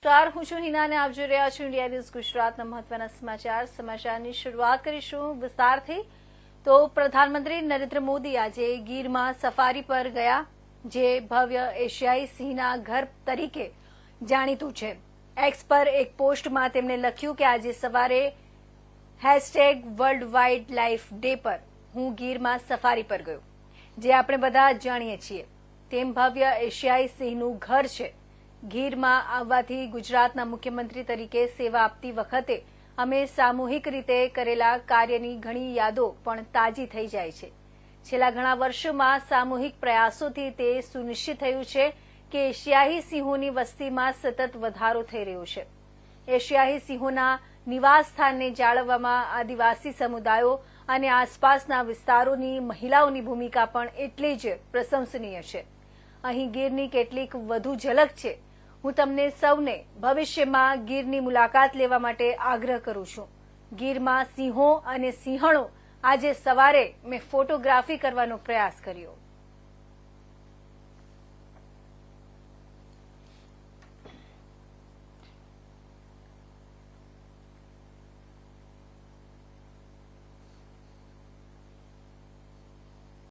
નમસ્કાર, હું છું હિના અને આપ જોઈ રહ્યા છો ઇન્ડિયા ન્યૂઝ ગુજરાતના મહત્વના સમાચારની શરૂઆત કરીશું વિસ્તારથી। તો પ્રધાનમંત્રી નરેન્દ્ર મોદી આજે ગીરમાં સફારી પર ગયા, જે ભવ્ય એશિયાઈ સિંહના ઘર તરીકે જાણીતું છે। એક્સ પર એક પોસ્ટમાં તેમણે લખ્યું કે આજે સવારે #વર્લ્ડ વાઇલ્ડ લાઇફ ડે પર હું ગીરમાં સફારી પર ગયો, જે આપણે બધા જાણીએ છીએ તેમ ભવ્ય એશિયાઈ સિંહનું ઘર છે। ગીરમાં આવવાથી ગુજરાતના મુખ્યમંત્રી તરીકે સેવા આપતી વખતે અમે સામૂહિક રીતે કરેલા કાર્યની ઘણી યાદો પણ તાજી થઈ જાય છે। છેલ્લા ઘણા વર્ષોમાં સામૂહિક પ્રયાસોથી તે સુનિશ્ચિત થયું છે કે એશિયાઈ સિંહોની વસ્તીમાં સતત વધારો થઈ રહ્યો છે। એશિયાઈ સિંહોના નિવાસ સ્થાનને જાળવવામાં આદિવાસી સમુદાયો અને આસપાસના વિસ્તારોની મહિલાઓની ભૂમિકા પણ એટલી જ પ્રશંસનીય છે। અહીં ગીરની કેટલીક વધુ ઝલક છે। હું તમને સૌને ભવિષ્યમાં ગીરની મુલાકાત લેવા માટે આગ્રહ કરું છું। ગીરમાં સિંહો અને સિંહણો આજે સવારે મેં ફોટોગ્રાફી કરવાનો પ્રયાસ કર્યો।